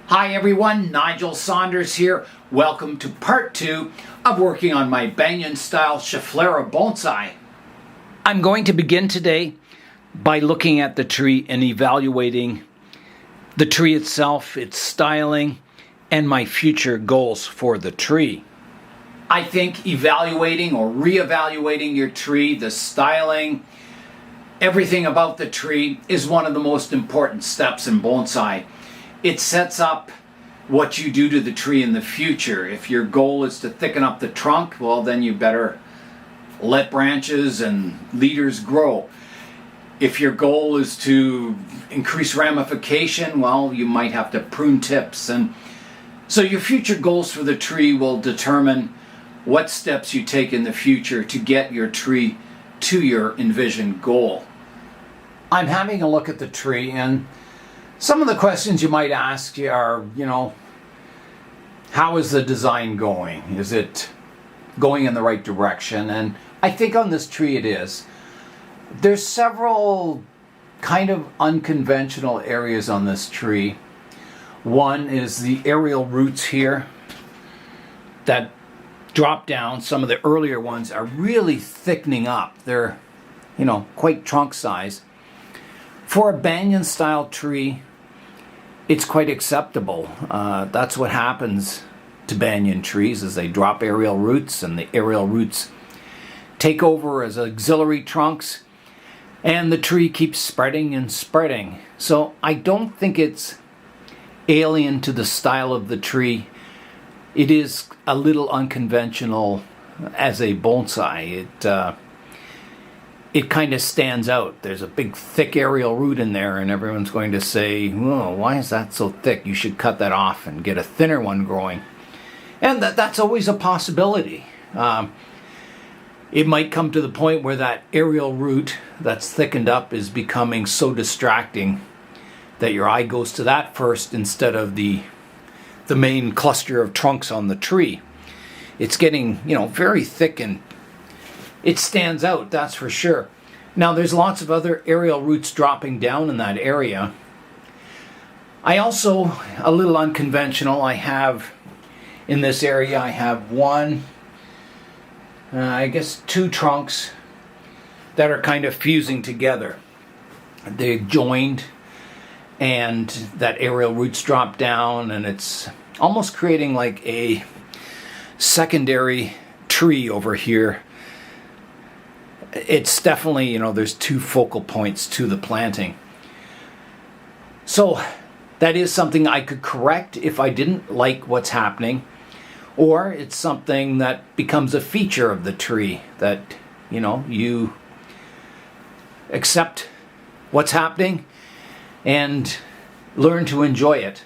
Hi everyone, Nigel Saunders here. Welcome to part 2 of working on my Banyan Style Schefflera bonsai. I'm going to begin today by looking at the tree and evaluating the tree itself, its styling, and my future goals for the tree. I think evaluating or re-evaluating your tree, the styling, everything about the tree is one of the most important steps in bonsai. It sets up what you do to the tree in the future. If your goal is to thicken up the trunk, well then you better let branches and leaders grow. If your goal is to increase ramification, well, you might have to prune tips. And so your future goals for the tree will determine what steps you take in the future to get your tree to your envisioned goal. I'm having a look at the tree, and some of the questions you might ask you are, how is the design going? Is it going in the right direction? And I think on this tree it is. There's several kind of unconventional areas on this tree. One is the aerial roots here that drop down. Some of the earlier ones are really thickening up. They're, quite trunk size. For a banyan style tree, it's quite acceptable. That's what happens to banyan trees as they drop aerial roots, and the aerial roots take over as auxiliary trunks, and the tree keeps spreading and spreading. So I don't think it's alien to the style of the tree. It is a little unconventional as a bonsai. It kind of stands out. There's a big thick aerial root in there, and everyone's going to say, "Oh, why is that so thick? You should cut that off and get a thinner one growing." And that's always a possibility. It might come to the point where that aerial root that's thickened up is becoming so distracting that your eye goes to that first instead of the main cluster of trunks on the tree. It's getting, very thick, and it stands out, that's for sure. Now there's lots of other aerial roots dropping down in that area. I also, a little unconventional, I have in this area, I have two trunks that are kind of fusing together. They're joined, and that aerial roots drop down, and it's almost creating like a secondary tree over here. It's definitely, there's two focal points to the planting. So that is something I could correct if I didn't like what's happening, or it's something that becomes a feature of the tree that, you accept what's happening and learn to enjoy it.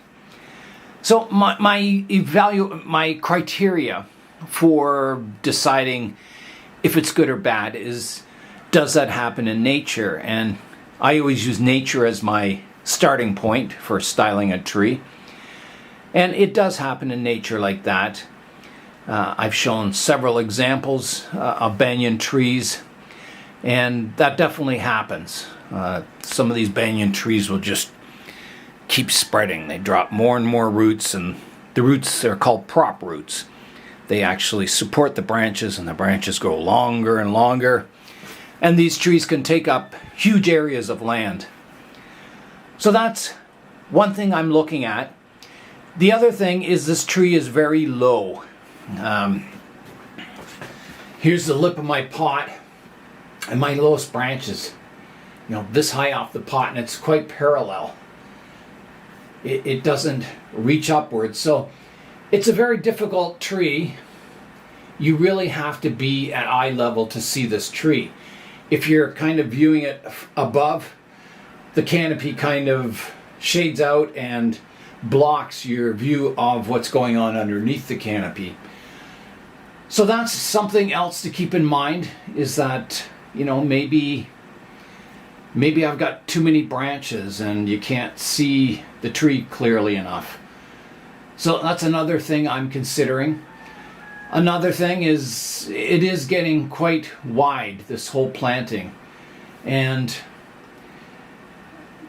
So my criteria for deciding if it's good or bad is, does that happen in nature? And I always use nature as my starting point for styling a tree. And it does happen in nature like that. I've shown several examples of banyan trees, and that definitely happens. Some of these banyan trees will just keep spreading. They drop more and more roots, and the roots are called prop roots. They actually support the branches, and the branches grow longer and longer. And these trees can take up huge areas of land. So that's one thing I'm looking at. The other thing is this tree is very low. Here's the lip of my pot, and my lowest branch is, this high off the pot, and it's quite parallel. It doesn't reach upwards. So it's a very difficult tree. You really have to be at eye level to see this tree. If you're kind of viewing it above, the canopy kind of shades out and blocks your view of what's going on underneath the canopy. So that's something else to keep in mind, is that, maybe I've got too many branches and you can't see the tree clearly enough. So that's another thing I'm considering. Another thing is, it is getting quite wide, this whole planting. And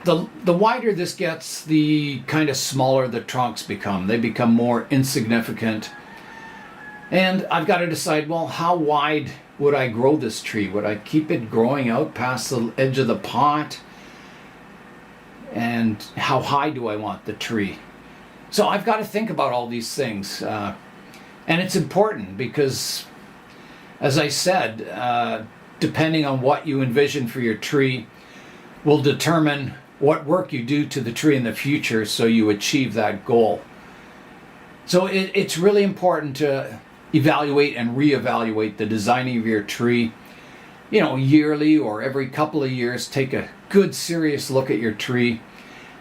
the wider this gets, the kind of smaller the trunks become. They become more insignificant. And I've got to decide, well, how wide would I grow this tree? Would I keep it growing out past the edge of the pot? And how high do I want the tree? So I've got to think about all these things. And it's important because, as I said, depending on what you envision for your tree will determine what work you do to the tree in the future so you achieve that goal. So it's really important to evaluate and reevaluate the designing of your tree, yearly or every couple of years. Take a good serious look at your tree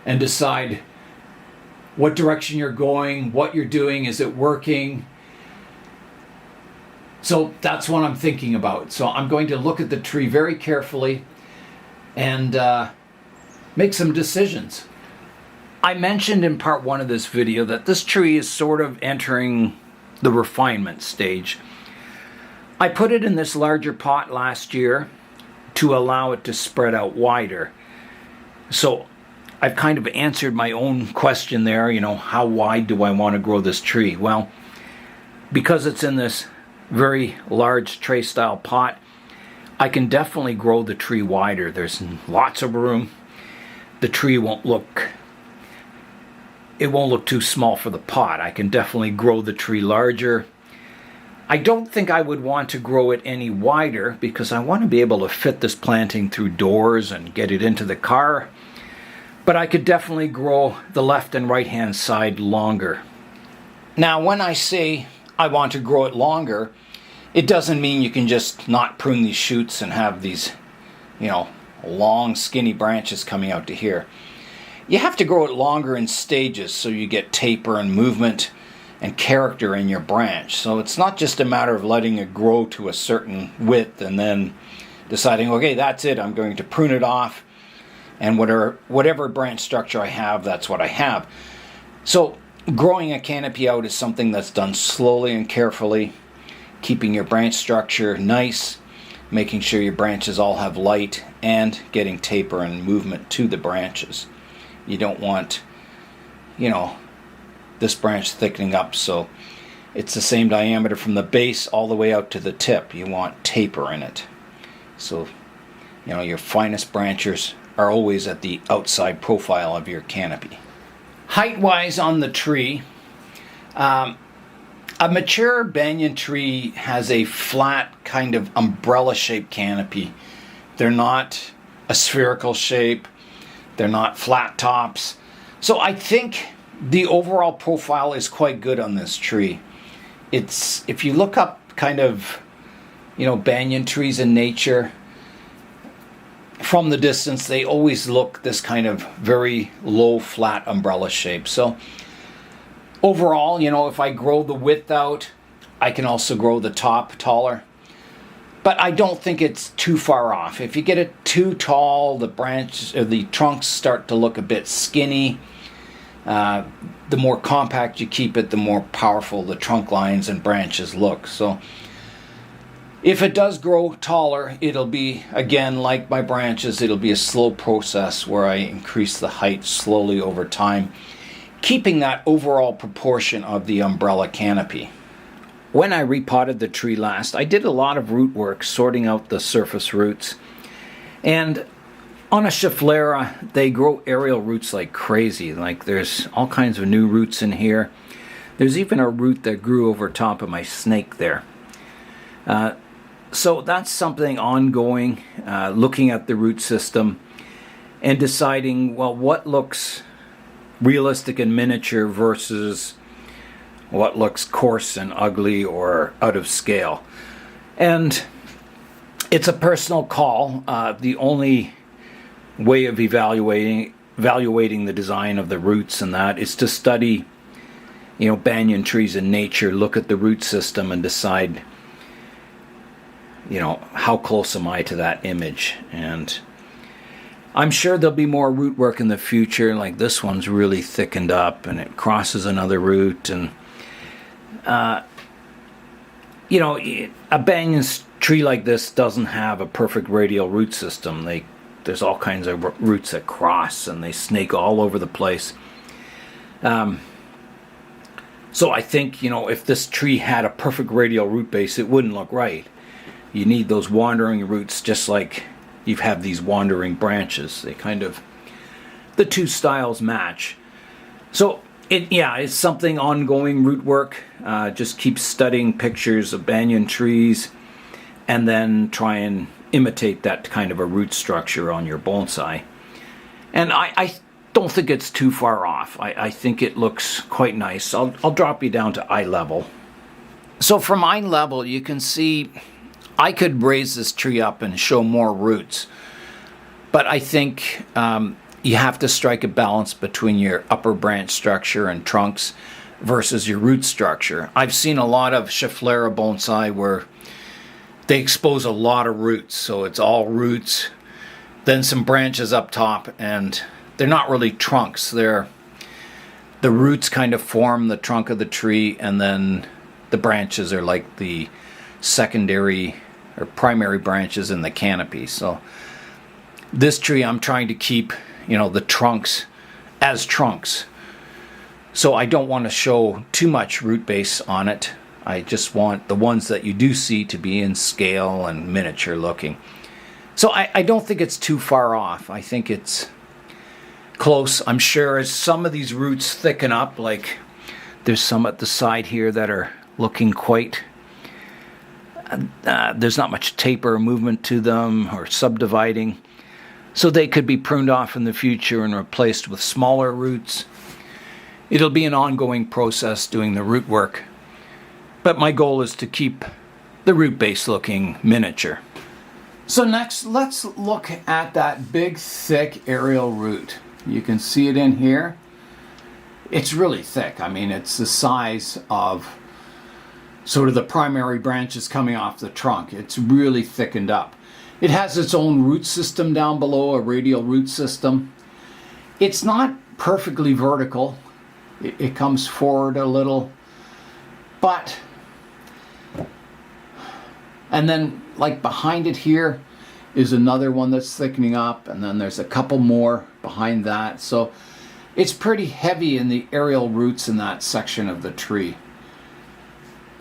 and decide what direction you're going, what you're doing, is it working? So that's what I'm thinking about. So I'm going to look at the tree very carefully and make some decisions. I mentioned in part 1 of this video that this tree is sort of entering the refinement stage. I put it in this larger pot last year to allow it to spread out wider. So I've kind of answered my own question there, how wide do I want to grow this tree? Well, because it's in this very large tray style pot, I can definitely grow the tree wider. There's lots of room. The tree won't look too small for the pot. I can definitely grow the tree larger. I don't think I would want to grow it any wider because I want to be able to fit this planting through doors and get it into the car. But I could definitely grow the left and right hand side longer. Now, when I say I want to grow it longer, it doesn't mean you can just not prune these shoots and have these, long skinny branches coming out to here. You have to grow it longer in stages so you get taper and movement and character in your branch. So it's not just a matter of letting it grow to a certain width and then deciding, okay, that's it, I'm going to prune it off, and whatever branch structure I have, that's what I have. So growing a canopy out is something that's done slowly and carefully, keeping your branch structure nice, making sure your branches all have light, and getting taper and movement to the branches. You don't want, this branch thickening up so it's the same diameter from the base all the way out to the tip. You want taper in it. So, your finest branches are always at the outside profile of your canopy. Height-wise on the tree, a mature banyan tree has a flat kind of umbrella-shaped canopy. They're not a spherical shape. They're not flat tops. So I think the overall profile is quite good on this tree. If you look up kind of, banyan trees in nature, from the distance, they always look this kind of very low, flat umbrella shape. So overall, if I grow the width out, I can also grow the top taller. But I don't think it's too far off. If you get it too tall, the trunks start to look a bit skinny. The more compact you keep it, the more powerful the trunk lines and branches look. So if it does grow taller, it'll be, again, like my branches, it'll be a slow process where I increase the height slowly over time, keeping that overall proportion of the umbrella canopy. When I repotted the tree last, I did a lot of root work, sorting out the surface roots. And on a Schefflera, they grow aerial roots like crazy. Like, there's all kinds of new roots in here. There's even a root that grew over top of my snake there. So that's something ongoing, looking at the root system and deciding, well, what looks realistic and miniature versus what looks coarse and ugly or out of scale. And it's a personal call. The only way of evaluating the design of the roots and that is to study, banyan trees in nature, look at the root system and decide, how close am I to that image. And I'm sure there'll be more root work in the future. Like, this one's really thickened up and it crosses another root, and a banyan tree like this doesn't have a perfect radial root system. They there's all kinds of roots that cross and they snake all over the place. So I think, if this tree had a perfect radial root base, it wouldn't look right. You need those wandering roots, just like you have these wandering branches. They the two styles match. So it's something ongoing root work. Just keep studying pictures of banyan trees and then try and imitate that kind of a root structure on your bonsai. And I don't think it's too far off. I think it looks quite nice. I'll drop you down to eye level. So from eye level, you can see I could raise this tree up and show more roots. But I think you have to strike a balance between your upper branch structure and trunks versus your root structure. I've seen a lot of Schefflera bonsai where they expose a lot of roots. So it's all roots, then some branches up top, and they're not really trunks. The roots kind of form the trunk of the tree, and then the branches are like the secondary or primary branches in the canopy. So this tree I'm trying to keep, the trunks as trunks. So I don't want to show too much root base on it. I just want the ones that you do see to be in scale and miniature looking. So I don't think it's too far off. I think it's close. I'm sure as some of these roots thicken up, like there's some at the side here that are looking quite, there's not much taper or movement to them or subdividing. So they could be pruned off in the future and replaced with smaller roots. It'll be an ongoing process doing the root work. But my goal is to keep the root base looking miniature. So next, let's look at that big, thick aerial root. You can see it in here. It's really thick. I mean, it's the size of sort of the primary branches coming off the trunk. It's really thickened up. It has its own root system down below, a radial root system. It's not perfectly vertical. It comes forward a little, but, and then like behind it here is another one that's thickening up, and then there's a couple more behind that. So it's pretty heavy in the aerial roots in that section of the tree.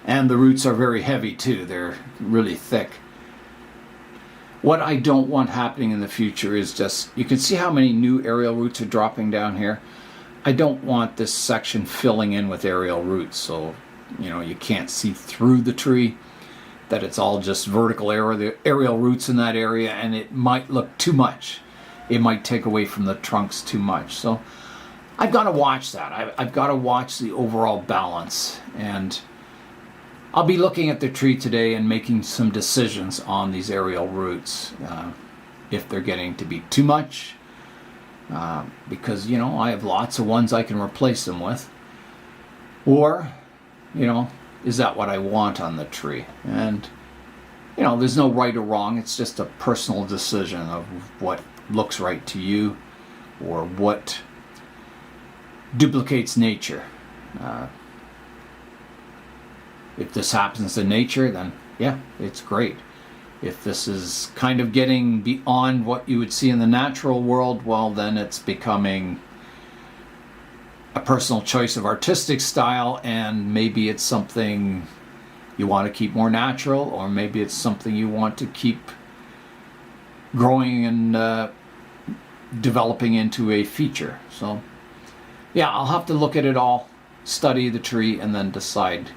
And the roots are very heavy too. They're really thick. What I don't want happening in the future is just, you can see how many new aerial roots are dropping down here. I don't want this section filling in with aerial roots, so you can't see through the tree, that it's all just vertical aerial roots in that area, and it might look too much. It might take away from the trunks too much. So I've got to watch that. I've got to watch the overall balance, and I'll be looking at the tree today and making some decisions on these aerial roots, if they're getting to be too much, because I have lots of ones I can replace them with, or is that what I want on the tree? And there's no right or wrong. It's just a personal decision of what looks right to you or what duplicates nature. If this happens in nature, then yeah, it's great. If this is kind of getting beyond what you would see in the natural world, well, then it's becoming a personal choice of artistic style, and maybe it's something you want to keep more natural, or maybe it's something you want to keep growing and developing into a feature. So yeah, I'll have to look at it all, study the tree, and then decide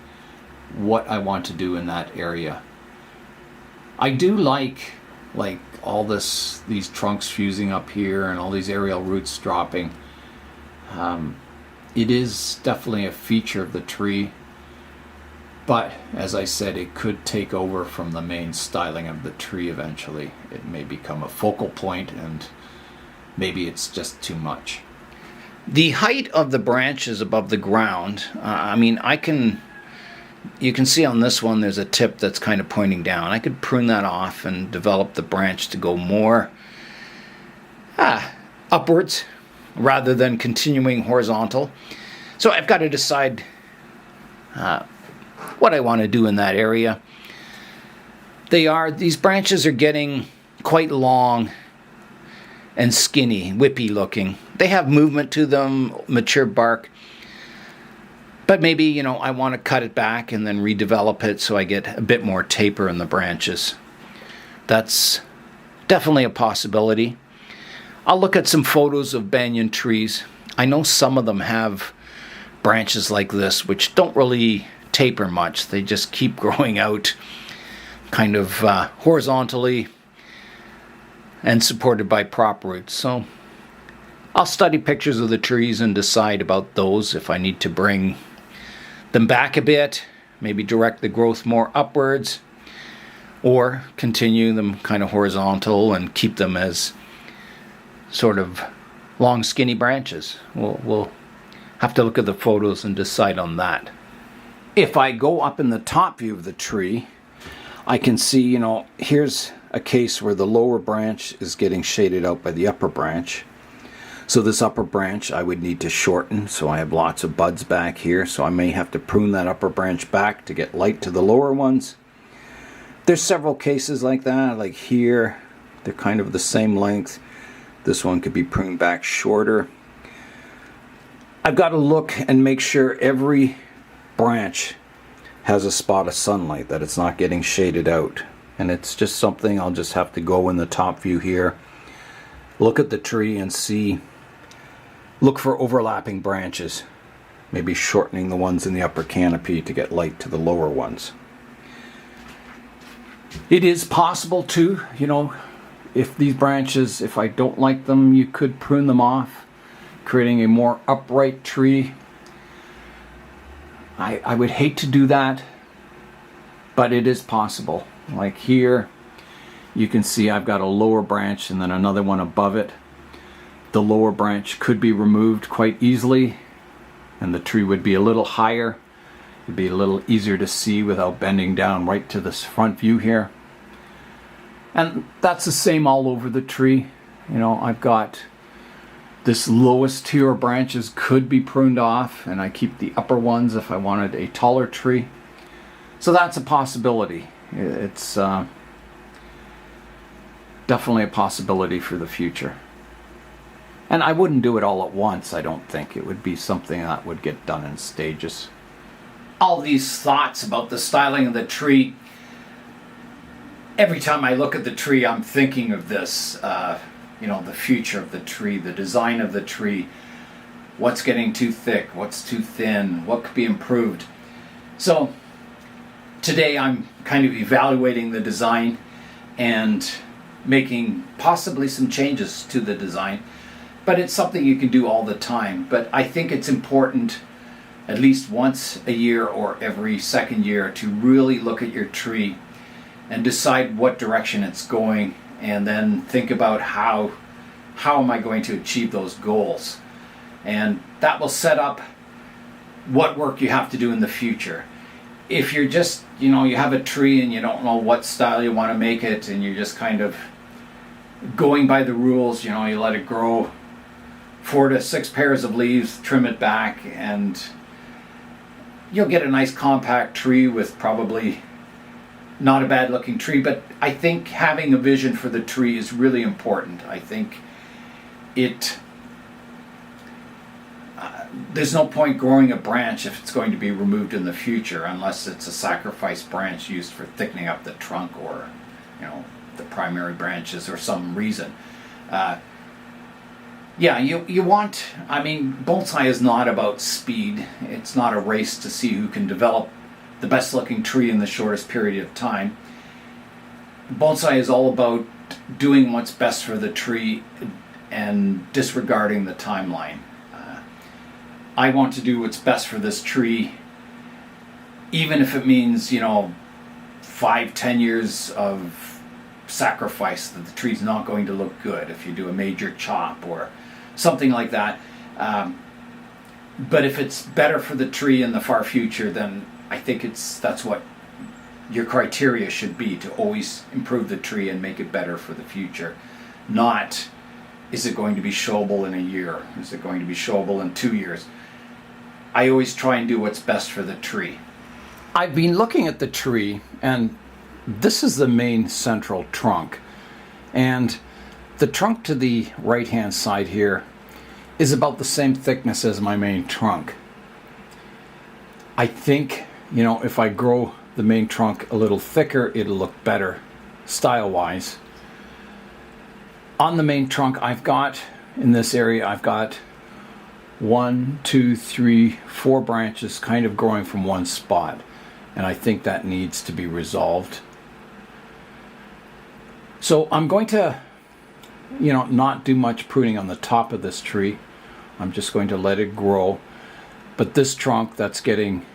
what I want to do in that area. I do like all these trunks fusing up here and all these aerial roots dropping. It is definitely a feature of the tree, but as I said, it could take over from the main styling of the tree eventually. It may become a focal point, and maybe it's just too much. The height of the branches above the ground, you can see on this one there's a tip that's kind of pointing down. I could prune that off and develop the branch to go more upwards rather than continuing horizontal. So I've got to decide what I want to do in that area. These branches are getting quite long, and skinny, whippy looking. They have movement to them, mature bark. But maybe, I want to cut it back and then redevelop it so I get a bit more taper in the branches. That's definitely a possibility. I'll look at some photos of banyan trees. I know some of them have branches like this, which don't really taper much. They just keep growing out kind of horizontally and supported by prop roots. So I'll study pictures of the trees and decide about those if I need to bring them back a bit, maybe direct the growth more upwards, or continue them kind of horizontal and keep them as sort of long skinny branches. We'll have to look at the photos and decide on that. If I go up in the top view of the tree, I can see, here's a case where the lower branch is getting shaded out by the upper branch. So this upper branch I would need to shorten, so I have lots of buds back here, so I may have to prune that upper branch back to get light to the lower ones. There's several cases like that, like here, they're kind of the same length. This one could be pruned back shorter. I've got to look and make sure every branch has a spot of sunlight, that it's not getting shaded out. And it's just something I'll just have to go in the top view here, look at the tree and see, look for overlapping branches, maybe shortening the ones in the upper canopy to get light to the lower ones. It is possible to, if these branches, if I don't like them, you could prune them off, creating a more upright tree. I would hate to do that, but it is possible. Like here, you can see I've got a lower branch and then another one above it. The lower branch could be removed quite easily and the tree would be a little higher. It'd be a little easier to see without bending down right to this front view here. And that's the same all over the tree. I've got this lowest tier of branches could be pruned off, and I keep the upper ones if I wanted a taller tree. So that's a possibility. It's definitely a possibility for the future. And I wouldn't do it all at once, I don't think. It would be something that would get done in stages. All these thoughts about the styling of the tree, every time I look at the tree, I'm thinking of this, the future of the tree, the design of the tree, what's getting too thick, what's too thin, what could be improved. So today I'm kind of evaluating the design and making possibly some changes to the design, but it's something you can do all the time. But I think it's important at least once a year or every second year to really look at your tree and decide what direction it's going, and then think about how am I going to achieve those goals. And that will set up what work you have to do in the future. If you're just, you have a tree and you don't know what style you want to make it, and you're just kind of going by the rules, you let it grow 4 to 6 pairs of leaves, trim it back, and you'll get a nice compact tree with probably not a bad looking tree. But I think having a vision for the tree is really important. I think there's no point growing a branch if it's going to be removed in the future, unless it's a sacrifice branch used for thickening up the trunk, or the primary branches, or some reason. You want, bonsai is not about speed. It's not a race to see who can develop the best looking tree in the shortest period of time. Bonsai is all about doing what's best for the tree and disregarding the timeline. I want to do what's best for this tree, even if it means 5-10 years of sacrifice, that the tree's not going to look good if you do a major chop or something like that. But if it's better for the tree in the far future, then I think that's what your criteria should be, to always improve the tree and make it better for the future. Not, is it going to be showable in a year? Is it going to be showable in 2 years? I always try and do what's best for the tree. I've been looking at the tree, and this is the main central trunk. And The trunk to the right hand side here is about the same thickness as my main trunk. I think, you know, if I grow the main trunk a little thicker, it'll look better style-wise. On the main trunk, I've got, in this area, I've got 1, 2, 3, 4 branches kind of growing from one spot. And I think that needs to be resolved. So I'm going to, you know, not do much pruning on the top of this tree. I'm just going to let it grow. But this trunk that's getting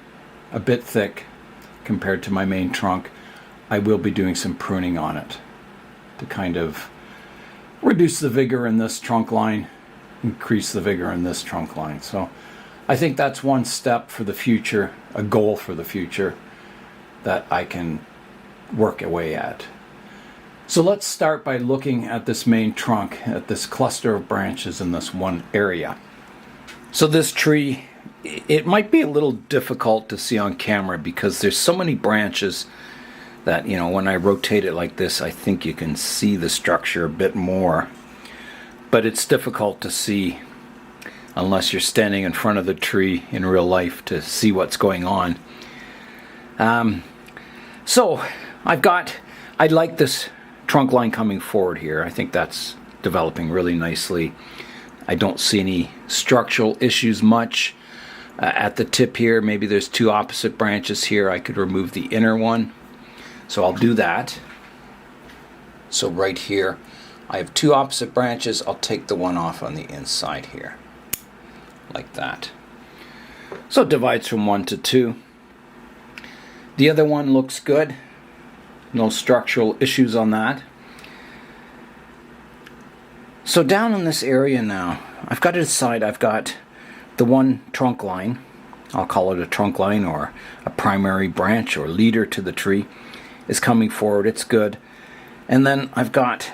a bit thick compared to my main trunk, I will be doing some pruning on it to kind of reduce the vigor in this trunk line, increase the vigor in this trunk line. So I think that's one step for the future, a goal for the future that I can work away at. So let's start by looking at this main trunk, at this cluster of branches in this one area. So this tree, it might be a little difficult to see on camera because there's so many branches that, you know, when I rotate it like this, I think you can see the structure a bit more. But it's difficult to see unless you're standing in front of the tree in real life to see what's going on. So I like this trunk line coming forward here. I think that's developing really nicely. I don't see any structural issues much at the tip here. Maybe there's 2 opposite branches here. I could remove the inner one. So I'll do that. So right here, I have 2 opposite branches. I'll take the one off on the inside here, like that. So it divides from 1 to 2. The other one looks good. No structural issues on that. So down in this area now, I've got to decide, I've got the one trunk line. I'll call it a trunk line or a primary branch or leader to the tree is coming forward. It's good. And then I've got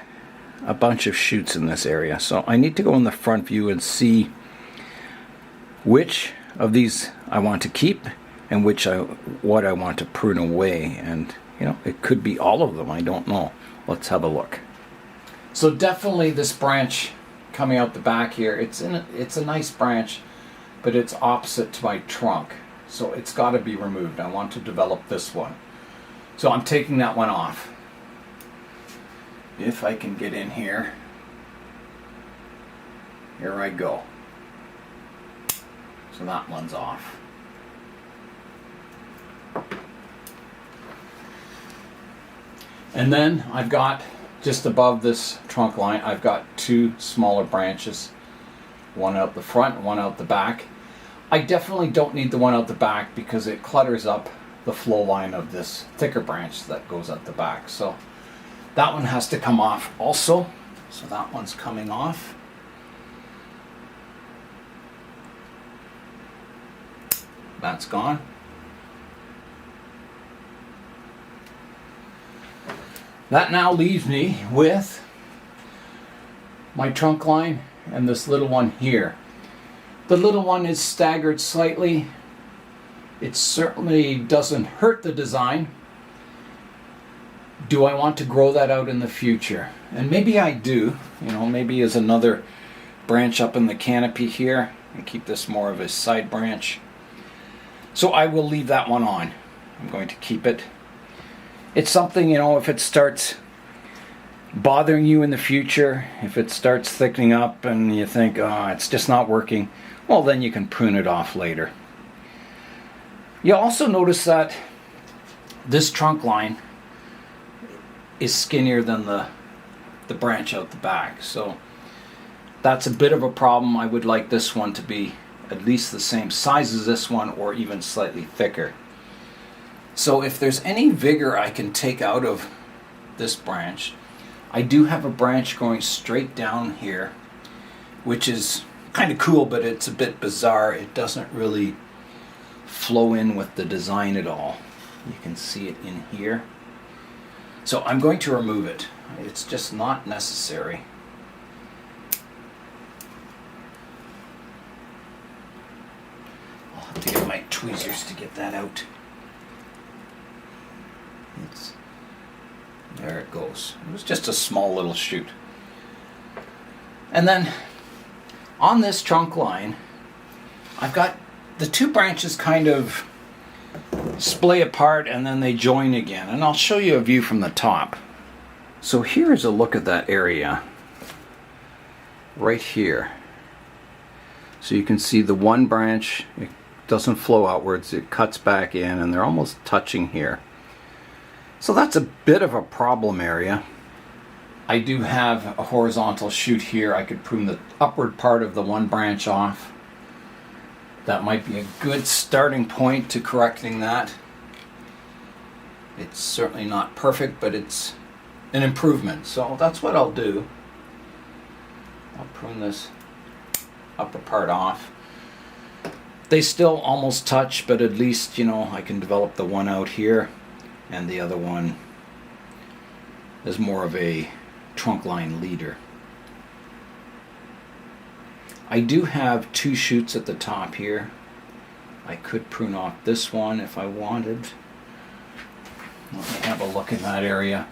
a bunch of shoots in this area. So I need to go in the front view and see which of these I want to keep and what I want to prune away. And you know, it could be all of them. I don't know. Let's have a look. So definitely this branch coming out the back here, it's a nice branch, but it's opposite to my trunk. So it's got to be removed. I want to develop this one. So I'm taking that one off. If I can get in here. Here I go. So that one's off. And then I've got, just above this trunk line, I've got 2 smaller branches. One out the front, one out the back. I definitely don't need the one out the back because it clutters up the flow line of this thicker branch that goes at the back. So that one has to come off also. So that one's coming off. That's gone. That now leaves me with my trunk line and this little one here. The little one is staggered slightly. It certainly doesn't hurt the design. Do I want to grow that out in the future? And maybe I do. You know, maybe as another branch up in the canopy here and keep this more of a side branch. So I will leave that one on. I'm going to keep it. It's something, you know, if it starts bothering you in the future, if it starts thickening up and you think, oh, it's just not working, well, then you can prune it off later. You'll also notice that this trunk line is skinnier than the branch out the back. So that's a bit of a problem. I would like this one to be at least the same size as this one or even slightly thicker. So if there's any vigor I can take out of this branch, I do have a branch going straight down here, which is kind of cool, but it's a bit bizarre. It doesn't really flow in with the design at all. You can see it in here. So I'm going to remove it. It's just not necessary. I'll have to get my tweezers to get that out. There it goes. It was just a small little shoot. And then on this trunk line, I've got the two branches kind of splay apart and then they join again. And I'll show you a view from the top. So here's a look at that area right here. So you can see the one branch, it doesn't flow outwards, it cuts back in, and they're almost touching here. So that's a bit of a problem area. I do have a horizontal shoot here. I could prune the upward part of the one branch off. That might be a good starting point to correcting that. It's certainly not perfect, but it's an improvement. So that's what I'll do. I'll prune this upper part off. They still almost touch, but at least, you know, I can develop the one out here, and the other one is more of a trunk line leader. I do have two shoots at the top here. I could prune off this one if I wanted. Let me have a look in that area.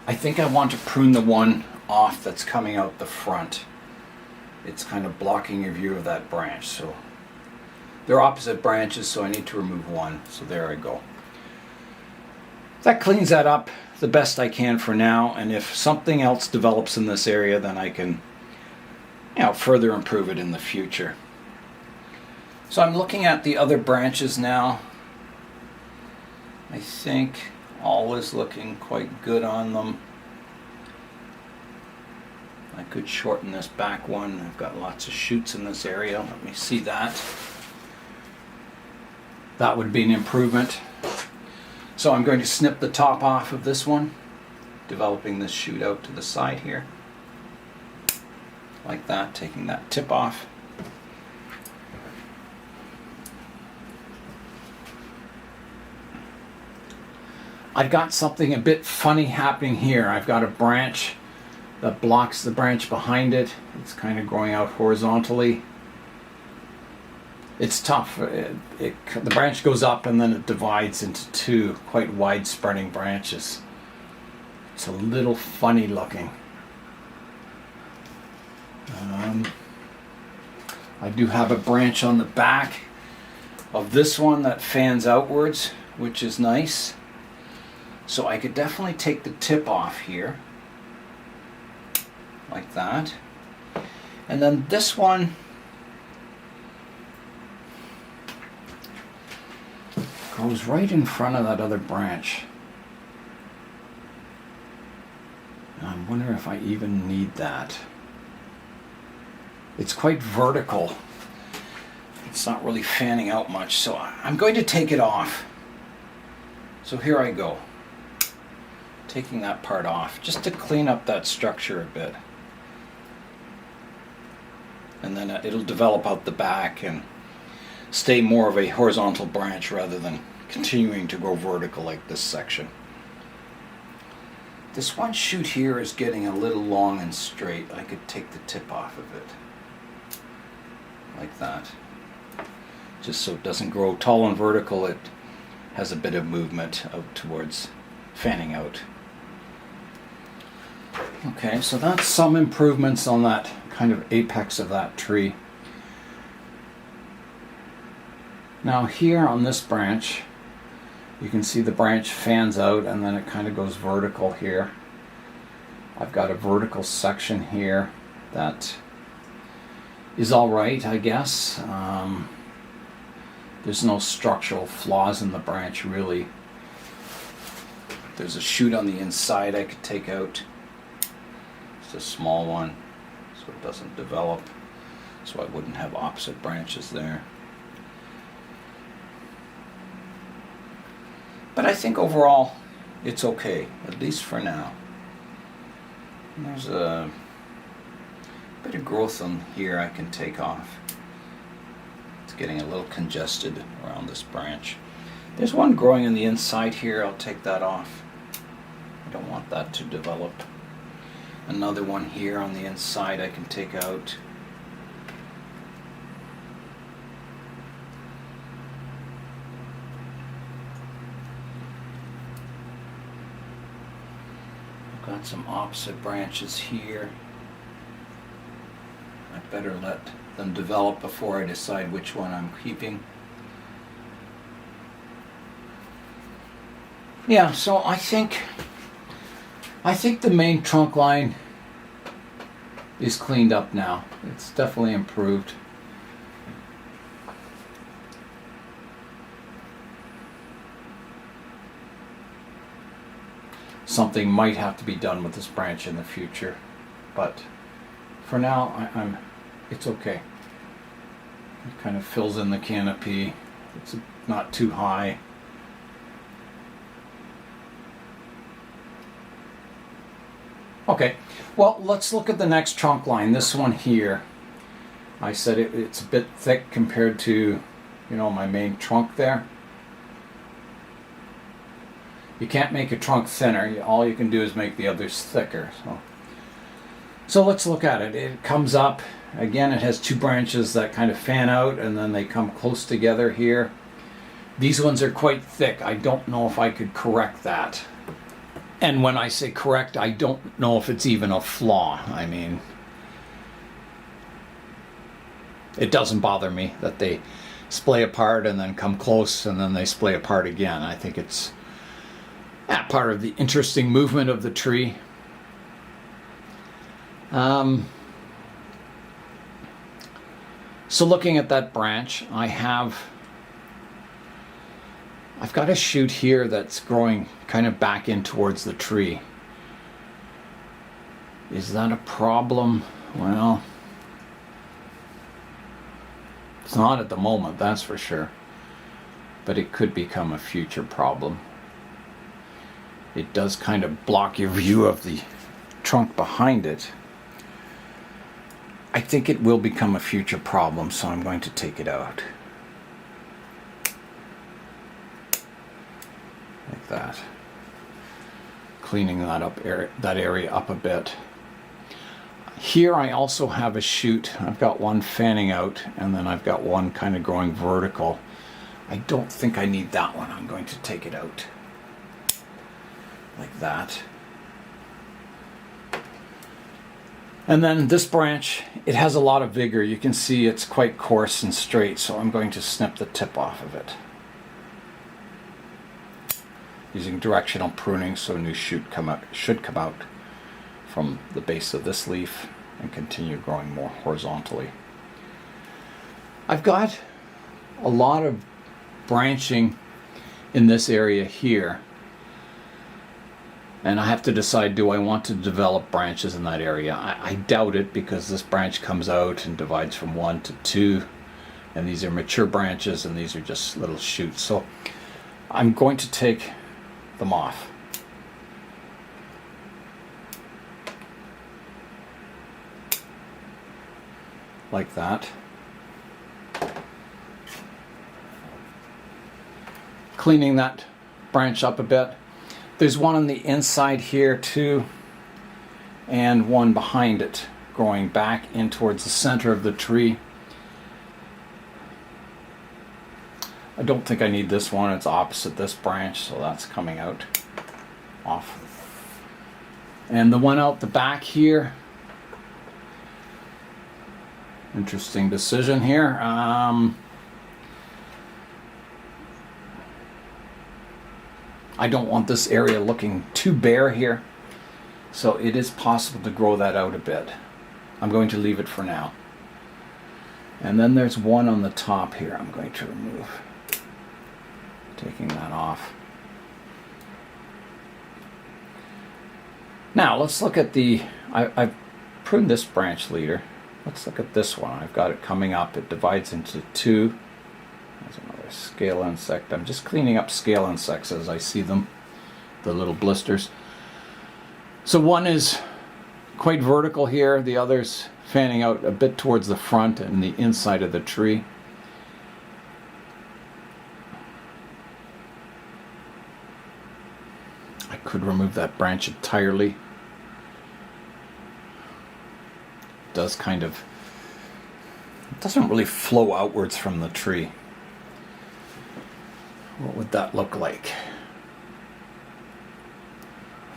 I think I want to prune the one off that's coming out the front. It's kind of blocking your view of that branch. So they're opposite branches, so I need to remove one. So there I go. That cleans that up the best I can for now, and if something else develops in this area, then I can, you know, further improve it in the future. So I'm looking at the other branches now. I think all is looking quite good on them. I could shorten this back one. I've got lots of shoots in this area. Let me see that. That would be an improvement. So I'm going to snip the top off of this one, developing this shoot out to the side here. Like that, taking that tip off. I've got something a bit funny happening here. I've got a branch that blocks the branch behind it. It's kind of growing out horizontally. It's tough. The branch goes up and then it divides into two quite wide spreading branches. It's a little funny looking. I do have a branch on the back of this one that fans outwards, which is nice. So I could definitely take the tip off here, like that. And then this one goes right in front of that other branch. And I'm wondering if I even need that. It's quite vertical. It's not really fanning out much, so I'm going to take it off. So here I go. Taking that part off, just to clean up that structure a bit. And then it'll develop out the back and stay more of a horizontal branch rather than continuing to go vertical like this section. This one shoot here is getting a little long and straight. I could take the tip off of it. Like that. Just so it doesn't grow tall and vertical, it has a bit of movement out towards fanning out. Okay, so that's some improvements on that kind of apex of that tree. Now here on this branch, you can see the branch fans out and then it kind of goes vertical here. I've got a vertical section here that is all right, I guess. There's no structural flaws in the branch really. There's a shoot on the inside I could take out. It's a small one, so it doesn't develop, so I wouldn't have opposite branches there. But I think overall it's okay, at least for now. And there's a bit of growth on here I can take off. It's getting a little congested around this branch. There's one growing on the inside here, I'll take that off. I don't want that to develop. Another one here on the inside I can take out. got some opposite branches here. I better let them develop before I decide which one I'm keeping. Yeah, so I think the main trunk line is cleaned up now. It's definitely improved. Something might have to be done with this branch in the future, but for now it's okay. It kind of fills in the canopy. It's not too high. Okay, well, let's look at the next trunk line. This one here, I said it's a bit thick compared to, my main trunk there. You can't make a trunk thinner. All you can do is make the others thicker. So let's look at it. It comes up. Again, it has two branches that kind of fan out and then they come close together here. These ones are quite thick. I don't know if I could correct that. And when I say correct, I don't know if it's even a flaw. I mean, it doesn't bother me that they splay apart and then come close and then they splay apart again. I think it's part of the interesting movement of the tree. So looking at that branch, I've got a shoot here that's growing kind of back in towards the tree. Is that a problem? Well, it's not at the moment, that's for sure. But it could become a future problem. It does kind of block your view of the trunk behind it. I think it will become a future problem, so I'm going to take it out. Like that. Cleaning that up, that area up a bit. Here I also have a shoot. I've got one fanning out and then I've got one kind of growing vertical. I don't think I need that one. I'm going to take it out. Like that. And then this branch, it has a lot of vigor. You can see it's quite coarse and straight, so I'm going to snip the tip off of it. Using directional pruning so a new shoot should come out from the base of this leaf and continue growing more horizontally. I've got a lot of branching in this area here. And I have to decide, do I want to develop branches in that area? I doubt it, because this branch comes out and divides from 1 to 2. And these are mature branches and these are just little shoots. So I'm going to take them off. Like that. Cleaning that branch up a bit. There's one on the inside here too, and one behind it, growing back in towards the center of the tree. I don't think I need this one. It's opposite this branch, so that's coming out off. And the one out the back here, interesting decision here. I don't want this area looking too bare here, so it is possible to grow that out a bit. I'm going to leave it for now. And then there's one on the top here I'm going to remove. Taking that off. Now let's look at I've pruned this branch leader. Let's look at this one. I've got it coming up. It divides into 2. There's another scale insect. I'm just cleaning up scale insects as I see them, the little blisters. So one is quite vertical here, the other's fanning out a bit towards the front and the inside of the tree. I could remove that branch entirely. It does kind of, it doesn't really flow outwards from the tree. What would that look like?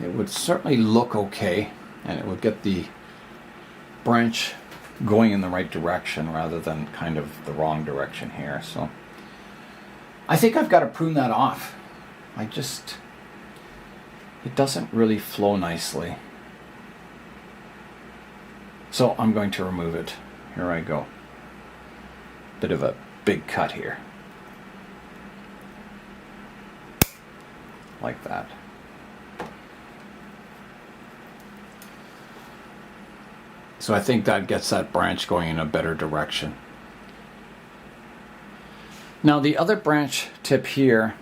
it would certainly look okay, and it would get the branch going in the right direction rather than kind of the wrong direction here. So I think I've got to prune that off. It doesn't really flow nicely. So I'm going to remove it. Here I go. Bit of a big cut here. Like that. So I think that gets that branch going in a better direction. Now the other branch tip here,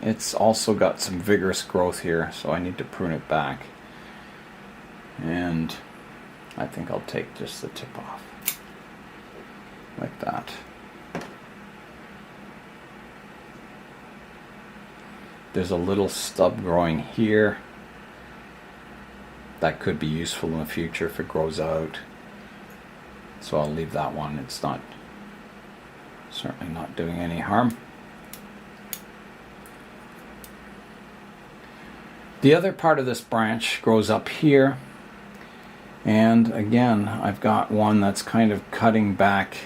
it's also got some vigorous growth here, so I need to prune it back. And I think I'll take just the tip off. Like that. There's a little stub growing here. That could be useful in the future if it grows out. So I'll leave that one. It's certainly not doing any harm. The other part of this branch grows up here. And again, I've got one that's kind of cutting back.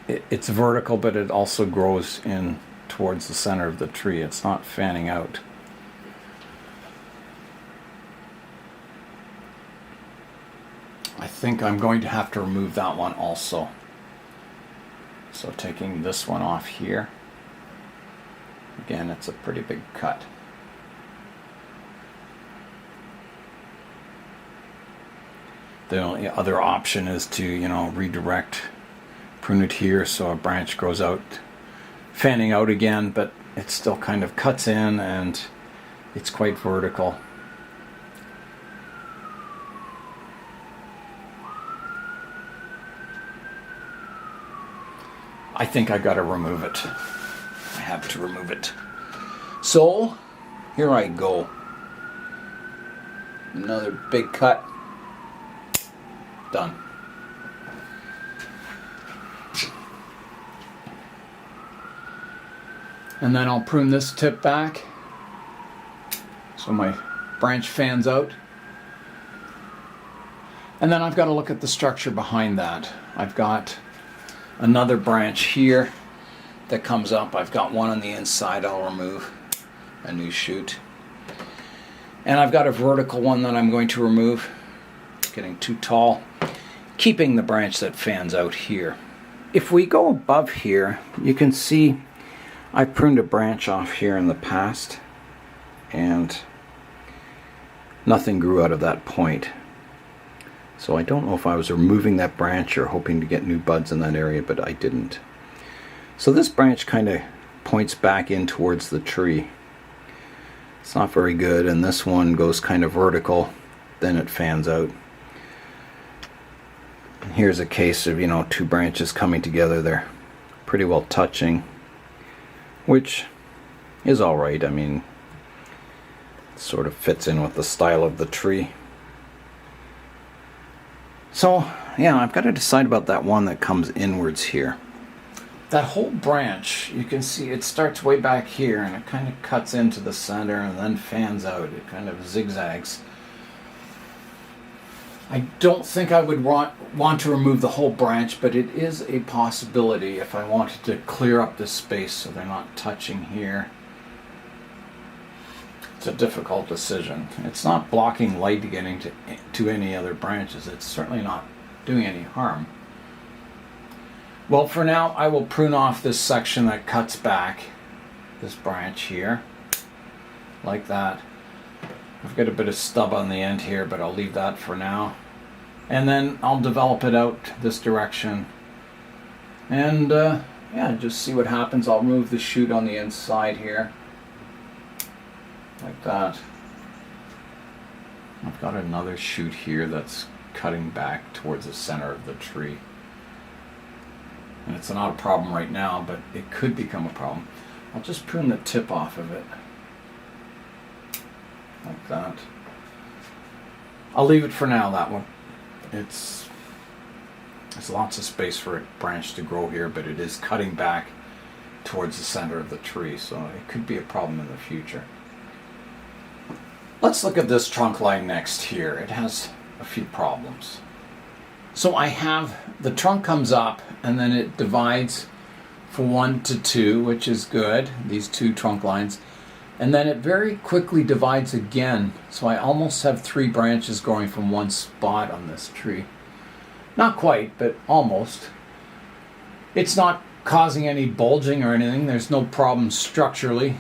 It's vertical, but it also grows in towards the center of the tree. It's not fanning out. I think I'm going to have to remove that one also. So taking this one off here. Again, it's a pretty big cut. The only other option is to, redirect, prune it here so a branch grows out, fanning out again, but it still kind of cuts in and it's quite vertical. I think I gotta remove it. I have to remove it. So, here I go. Another big cut. Done. And then I'll prune this tip back so my branch fans out. And then I've got to look at the structure behind that. I've got another branch here that comes up. I've got one on the inside I'll remove, a new shoot. And I've got a vertical one that I'm going to remove. It's getting too tall, keeping the branch that fans out here. If we go above here, you can see I pruned a branch off here in the past and nothing grew out of that point. So I don't know if I was removing that branch or hoping to get new buds in that area, but I didn't. So this branch kind of points back in towards the tree. It's not very good, and this one goes kind of vertical, then it fans out. And here's a case of, two branches coming together. They're pretty well touching, which is alright. I mean, it sort of fits in with the style of the tree. So, yeah, I've got to decide about that one that comes inwards here. That whole branch, you can see it starts way back here and it kind of cuts into the center and then fans out. It kind of zigzags. I don't think I would want to remove the whole branch, but it is a possibility if I wanted to clear up this space so they're not touching here. It's a difficult decision. It's not blocking light getting to any other branches. It's certainly not doing any harm. Well, for now, I will prune off this section that cuts back, this branch here, like that. I've got a bit of stub on the end here, but I'll leave that for now. And then I'll develop it out this direction. And yeah, just see what happens. I'll remove the shoot on the inside here. Like that. I've got another shoot here that's cutting back towards the center of the tree. And it's not a problem right now, but it could become a problem. I'll just prune the tip off of it. Like that. I'll leave it for now, that one. There's lots of space for a branch to grow here, but it is cutting back towards the center of the tree, so it could be a problem in the future. Let's look at this trunk line next here. It has a few problems. So I have, the trunk comes up and then it divides from 1 to 2, which is good, these two trunk lines. And then it very quickly divides again. So I almost have 3 branches growing from one spot on this tree. Not quite, but almost. It's not causing any bulging or anything. There's no problem structurally.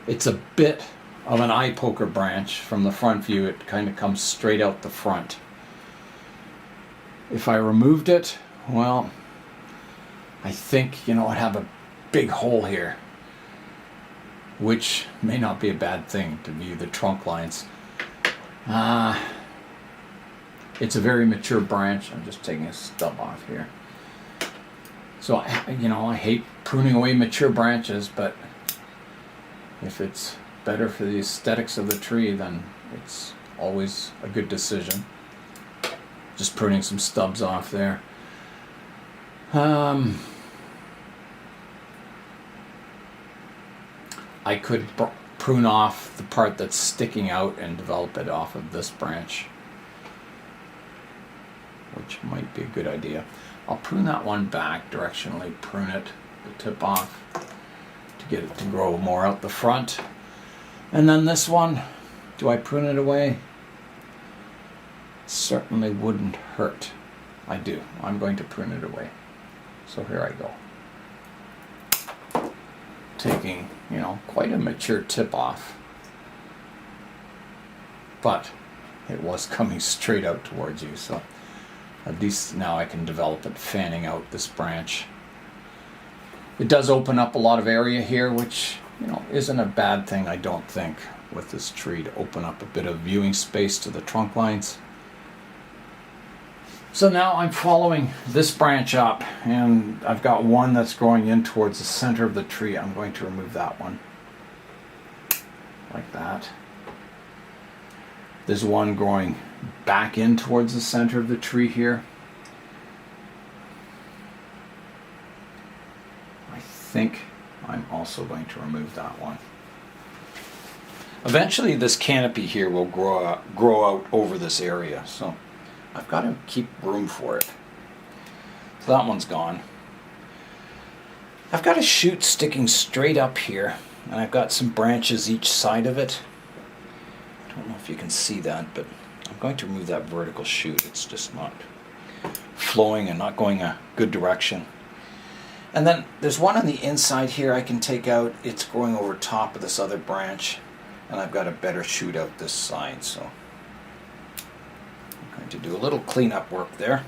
It's a bit of an eye poker branch from the front view. It kind of comes straight out the front. If I removed it, well, I think, you know, I'd have a big hole here, which may not be a bad thing to view the trunk lines. It's a very mature branch. I'm just taking a stub off here. So, I hate pruning away mature branches, but if it's better for the aesthetics of the tree, then it's always a good decision. Just pruning some stubs off there. I could prune off the part that's sticking out and develop it off of this branch, which might be a good idea. I'll prune that one back, directionally prune it, the tip off, to get it to grow more out the front. And then this one, do I prune it away? Certainly wouldn't hurt. I do. I'm going to prune it away. So here I go. Taking, quite a mature tip off. But it was coming straight out towards you, so at least now I can develop it fanning out this branch. It does open up a lot of area here, which, isn't a bad thing, I don't think, with this tree, to open up a bit of viewing space to the trunk lines. So now I'm following this branch up, and I've got one that's growing in towards the center of the tree. I'm going to remove that one, like that. There's one growing back in towards the center of the tree here. I think I'm also going to remove that one. Eventually this canopy here will grow out over this area, so I've got to keep room for it. So that one's gone. I've got a shoot sticking straight up here, and I've got some branches each side of it. I don't know if you can see that, but I'm going to remove that vertical shoot. It's just not flowing and not going a good direction. And then there's one on the inside here I can take out. It's growing over top of this other branch, and I've got a better shoot out this side, so I'm going to do a little cleanup work there.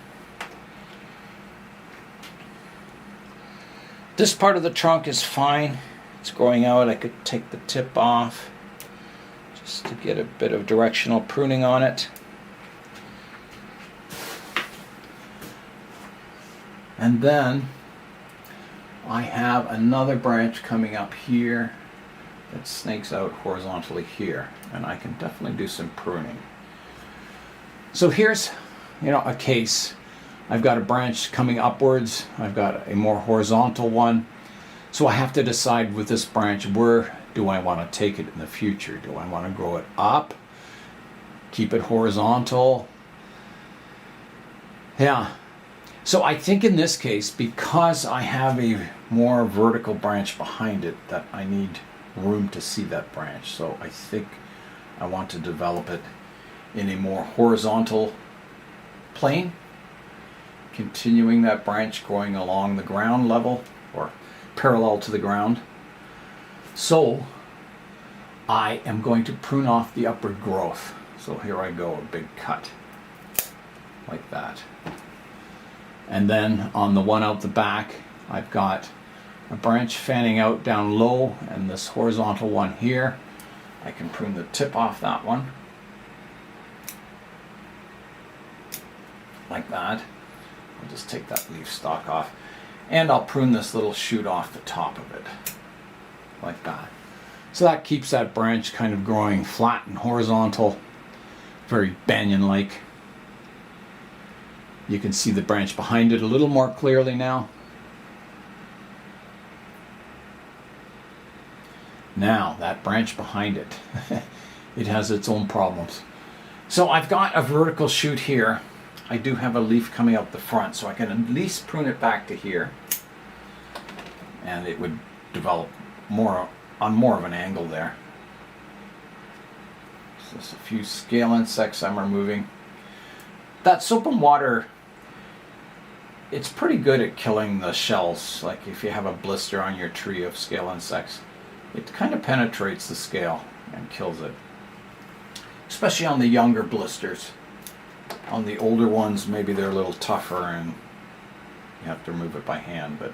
This part of the trunk is fine. It's growing out. I could take the tip off just to get a bit of directional pruning on it. And then I have another branch coming up here that snakes out horizontally here, and I can definitely do some pruning. So here's, a case. I've got a branch coming upwards. I've got a more horizontal one. So I have to decide with this branch, where do I want to take it in the future? Do I want to grow it up? Keep it horizontal? Yeah. So I think in this case, because I have a more vertical branch behind it, that I need room to see that branch. So I think I want to develop it in a more horizontal plane, continuing that branch going along the ground level or parallel to the ground. So I am going to prune off the upward growth. So here I go, a big cut like that. And then on the one out the back, I've got a branch fanning out down low, and this horizontal one here, I can prune the tip off that one like that. I'll just take that leaf stalk off, and I'll prune this little shoot off the top of it like that. So that keeps that branch kind of growing flat and horizontal, very banyan-like. You can see the branch behind it a little more clearly now. Now, that branch behind it it has its own problems. So I've got a vertical shoot here. I do have a leaf coming out the front, so I can at least prune it back to here. And it would develop more on more of an angle there. So there's a few scale insects I'm removing. That soap and water, it's pretty good at killing the shells. Like if you have a blister on your tree of scale insects, it kind of penetrates the scale and kills it. Especially on the younger blisters. On the older ones, maybe they're a little tougher and you have to remove it by hand. But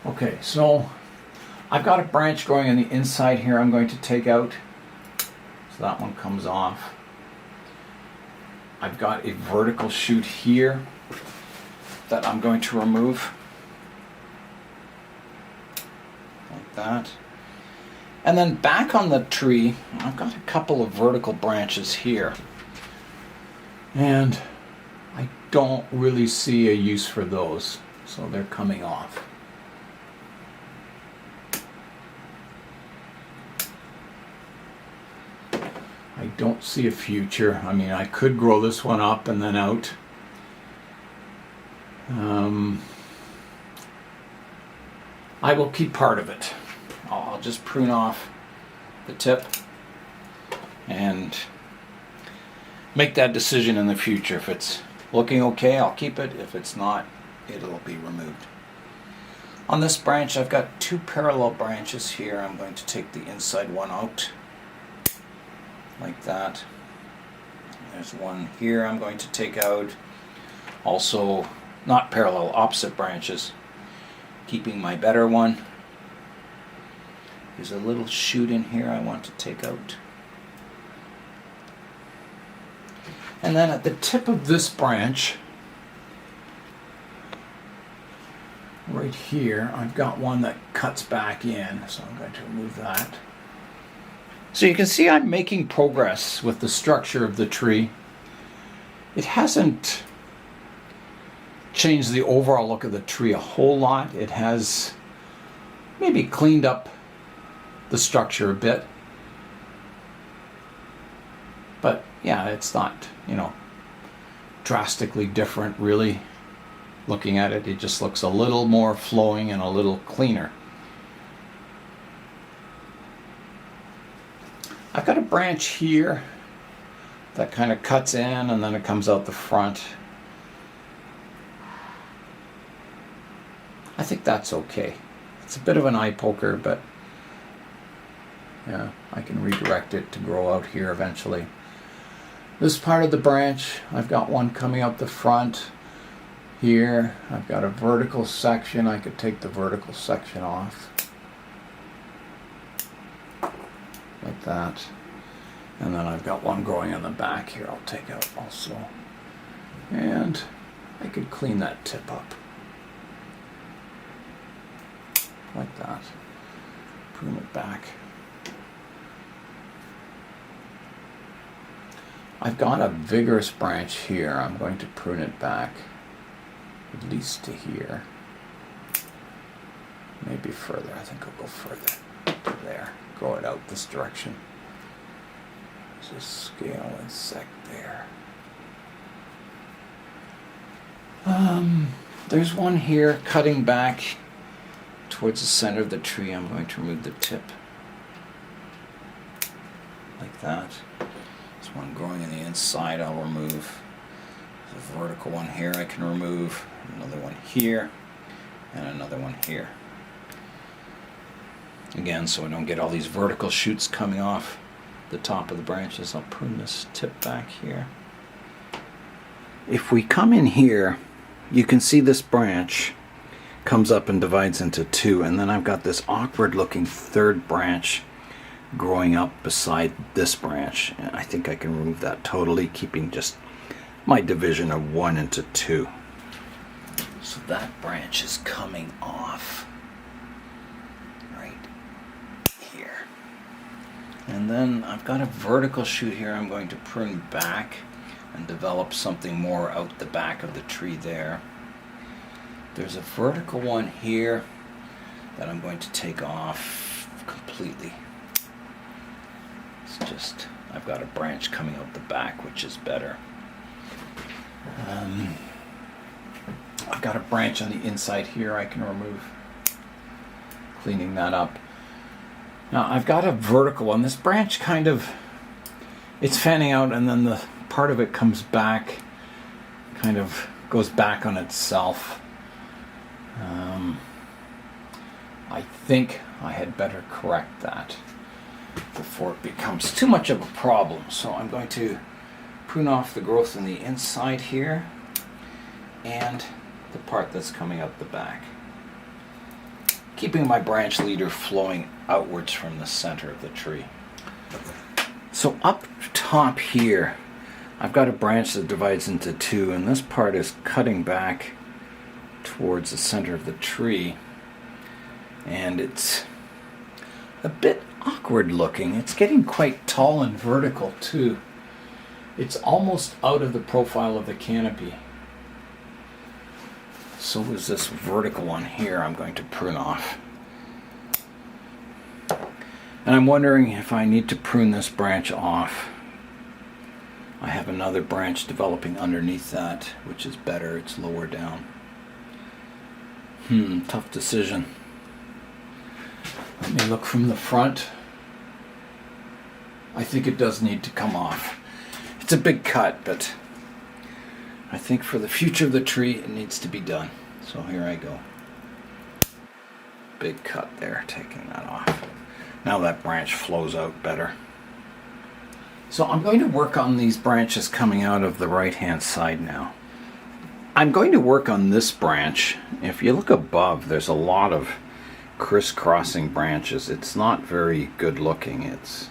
okay, so I've got a branch growing on the inside here I'm going to take out. So that one comes off. I've got a vertical shoot here that I'm going to remove. Like that. And then back on the tree, I've got a couple of vertical branches here. And I don't really see a use for those, so they're coming off. I don't see a future. I mean, I could grow this one up and then out. I will keep part of it. I'll just prune off the tip and make that decision in the future. If it's looking okay, I'll keep it. If it's not, it'll be removed. On this branch, I've got two parallel branches here. I'm going to take the inside one out, like that. There's one here I'm going to take out. Also, not parallel, opposite branches. Keeping my better one. There's a little shoot in here I want to take out. And then at the tip of this branch, right here, I've got one that cuts back in, so I'm going to remove that. So you can see I'm making progress with the structure of the tree. It hasn't changed the overall look of the tree a whole lot. It has maybe cleaned up the structure a bit. But yeah, it's not, drastically different really. Looking at it, it just looks a little more flowing and a little cleaner. I've got a branch here that kind of cuts in and then it comes out the front. I think that's okay. It's a bit of an eye poker, but yeah, I can redirect it to grow out here eventually. This part of the branch, I've got one coming up the front here. I've got a vertical section. I could take the vertical section off. Like that. And then I've got one growing in the back here I'll take out also. And I could clean that tip up. Like that. Prune it back. I've got a vigorous branch here. I'm going to prune it back at least to here. Maybe further. I think I'll go further to there. Grow it out this direction. There's a scale insect there. There's one here cutting back towards the center of the tree. I'm going to remove the tip. Like that. There's one growing in the inside I'll remove. There's a vertical one here I can remove. Another one here. And another one here. Again, so I don't get all these vertical shoots coming off the top of the branches, I'll prune this tip back here. If we come in here, you can see this branch comes up and divides into two, and then I've got this awkward looking third branch growing up beside this branch, and I think I can remove that totally, keeping just my division of one into two. So that branch is coming off right here. And then I've got a vertical shoot here I'm going to prune back and develop something more out the back of the tree there. There's a vertical one here that I'm going to take off completely. It's just, I've got a branch coming out the back, which is better. I've got a branch on the inside here I can remove. Cleaning that up. Now I've got a vertical one. This branch kind of, it's fanning out and then the part of it comes back, kind of goes back on itself. I think I had better correct that before it becomes too much of a problem. So I'm going to prune off the growth on the inside here and the part that's coming out the back, keeping my branch leader flowing outwards from the center of the tree. So up top here, I've got a branch that divides into two, and this part is cutting back towards the center of the tree, and it's a bit awkward looking. It's getting quite tall and vertical too. It's almost out of the profile of the canopy. So is this vertical one here I'm going to prune off. And I'm wondering if I need to prune this branch off. I have another branch developing underneath that, which is better. It's lower down. Tough decision. Let me look from the front. I think it does need to come off. It's a big cut, but I think for the future of the tree it needs to be done. So here I go. Big cut there, taking that off. Now that branch flows out better. So I'm going to work on these branches coming out of the right hand side now. I'm going to work on this branch. If you look above, there's a lot of crisscrossing branches. It's not very good looking. It's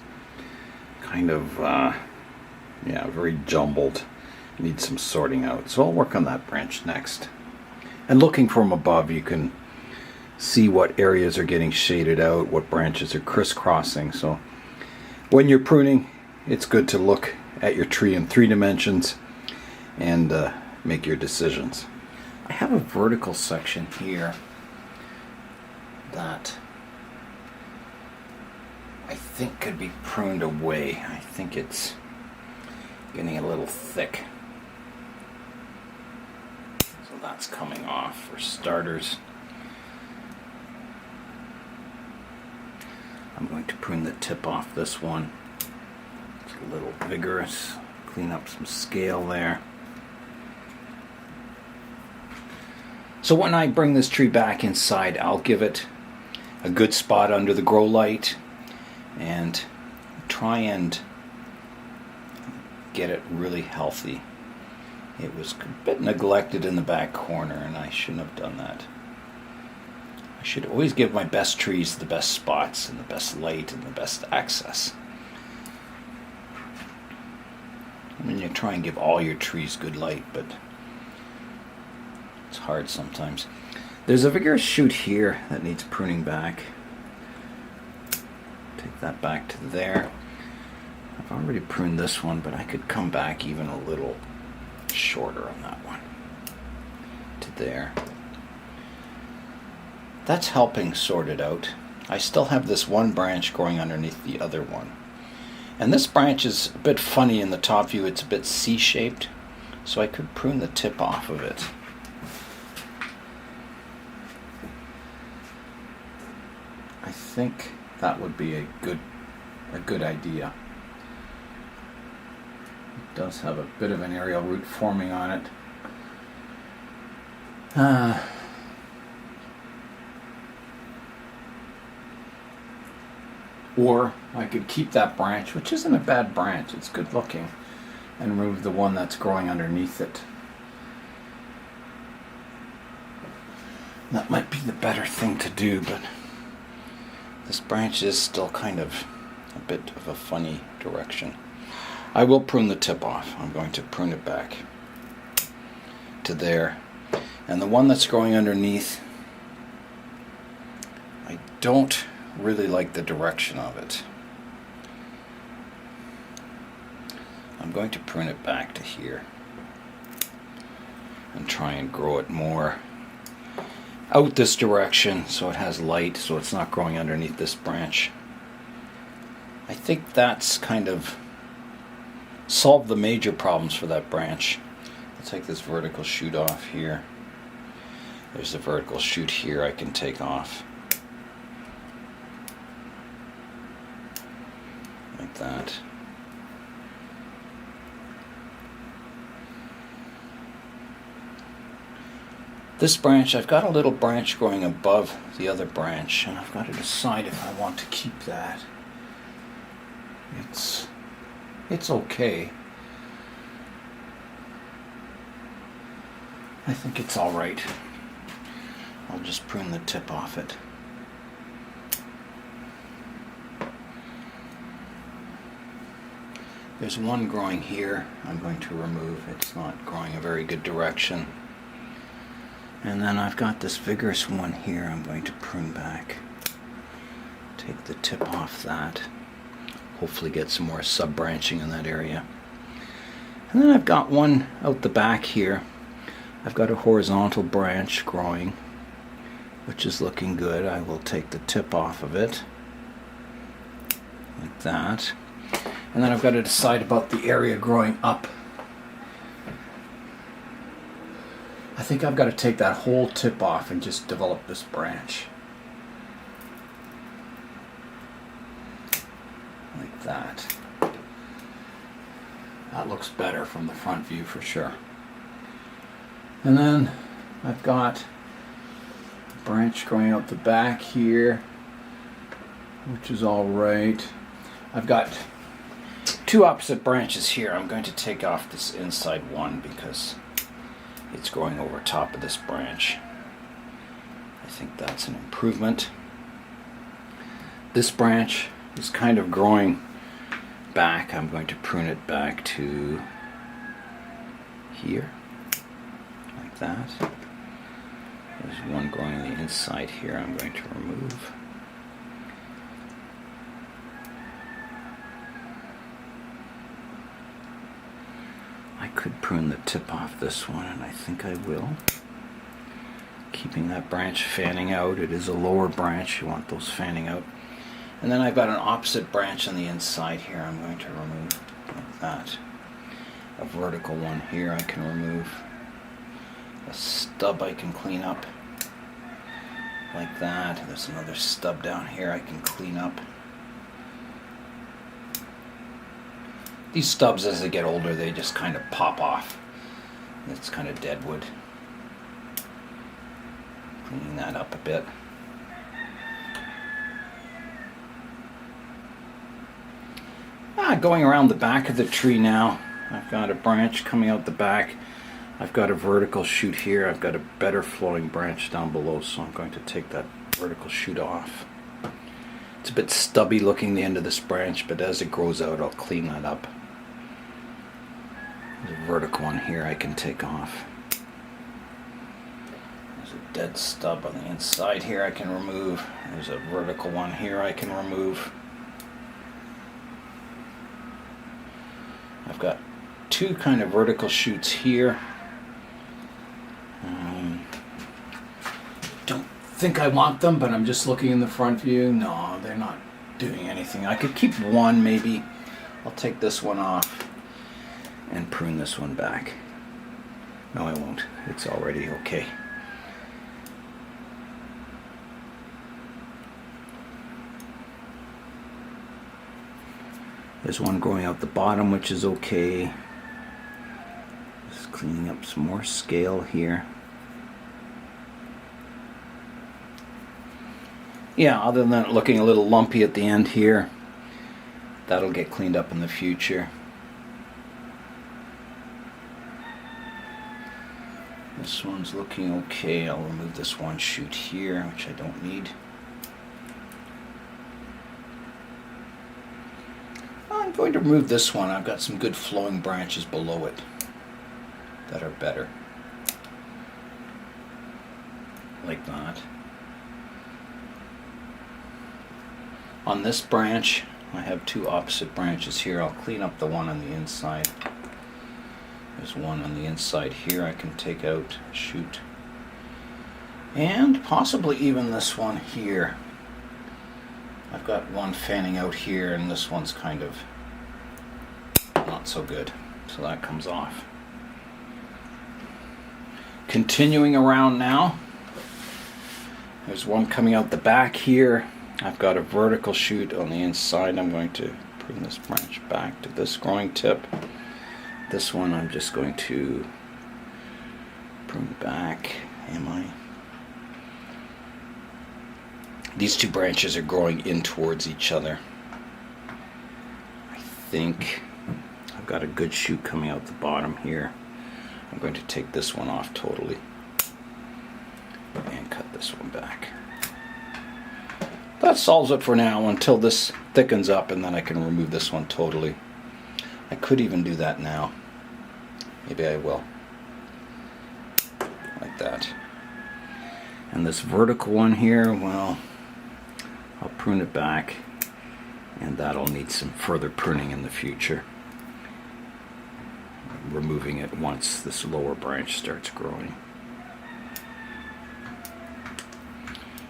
kind of very jumbled. Needs some sorting out. So I'll work on that branch next. And looking from above, you can see what areas are getting shaded out, what branches are crisscrossing. So when you're pruning, it's good to look at your tree in 3 dimensions and make your decisions. I have a vertical section here that I think could be pruned away. I think it's getting a little thick. So that's coming off for starters. I'm going to prune the tip off this one. It's a little vigorous. Clean up some scale there. So when I bring this tree back inside, I'll give it a good spot under the grow light and try and get it really healthy. It was a bit neglected in the back corner, and I shouldn't have done that. I should always give my best trees the best spots and the best light and the best access. I mean, you try and give all your trees good light, but it's hard sometimes. There's a vigorous shoot here that needs pruning back. Take that back to there. I've already pruned this one, but I could come back even a little shorter on that one. To there. That's helping sort it out. I still have this one branch growing underneath the other one. And this branch is a bit funny in the top view. It's a bit C-shaped, so I could prune the tip off of it. I think that would be a good idea. It does have a bit of an aerial root forming on it. Or I could keep that branch, which isn't a bad branch, it's good looking, and remove the one that's growing underneath it. That might be the better thing to do, but this branch is still kind of a bit of a funny direction. I will prune the tip off. I'm going to prune it back to there. And the one that's growing underneath, I don't really like the direction of it. I'm going to prune it back to here and try and grow it more out this direction so it has light, so it's not growing underneath this branch. I think that's kind of solved the major problems for that branch. I'll take this vertical shoot off here. There's a vertical shoot here I can take off. Like that. This branch, I've got a little branch growing above the other branch, and I've got to decide if I want to keep that. It's okay. I think it's all right. I'll just prune the tip off it. There's one growing here I'm going to remove. It's not growing a very good direction. And then I've got this vigorous one here I'm going to prune back. Take the tip off that. Hopefully get some more sub-branching in that area. And then I've got one out the back here. I've got a horizontal branch growing, which is looking good. I will take the tip off of it, like that. And then I've got to decide about the area growing up. I think I've got to take that whole tip off and just develop this branch. Like that. That looks better from the front view for sure. And then I've got a branch going out the back here, which is all right. I've got two opposite branches here. I'm going to take off this inside one because it's growing over top of this branch. I think that's an improvement. This branch is kind of growing back. I'm going to prune it back to here, like that. There's one growing on the inside here I'm going to remove. I could prune the tip off this one, and I think I will. Keeping that branch fanning out. It is a lower branch. You want those fanning out. And then I've got an opposite branch on the inside here I'm going to remove, like that. A vertical one here I can remove. A stub I can clean up, like that. There's another stub down here I can clean up. These stubs, as they get older, they just kind of pop off. It's kind of dead wood. Cleaning that up a bit. Going around the back of the tree now. I've got a branch coming out the back. I've got a vertical shoot here. I've got a better flowing branch down below, so I'm going to take that vertical shoot off. It's a bit stubby looking, the end of this branch, but as it grows out, I'll clean that up. There's a vertical one here I can take off. There's a dead stub on the inside here I can remove. There's a vertical one here I can remove. I've got two kind of vertical shoots here. Don't think I want them, but I'm just looking in the front view. No, they're not doing anything. I could keep one maybe. I'll take this one off and prune this one back. No, I won't. It's already okay. There's one growing out the bottom, which is okay. Just cleaning up some more scale here. Yeah, other than that looking a little lumpy at the end here, that'll get cleaned up in the future. This one's looking okay. I'll remove this one shoot here, which I don't need. I'm going to remove this one. I've got some good flowing branches below it that are better. Like that. On this branch, I have two opposite branches here. I'll clean up the one on the inside. There's one on the inside here I can take out, shoot. And possibly even this one here. I've got one fanning out here, and this one's kind of not so good. So that comes off. Continuing around now, there's one coming out the back here. I've got a vertical shoot on the inside. I'm going to prune this branch back to this growing tip. This one I'm just going to prune back. These two branches are growing in towards each other. I think I've got a good shoot coming out the bottom here. I'm going to take this one off totally and cut this one back. That solves it for now until this thickens up, and then I can remove this one totally. I could even do that now. Maybe I will. Like that. And this vertical one here, well, I'll prune it back, and that'll need some further pruning in the future. Removing it once this lower branch starts growing.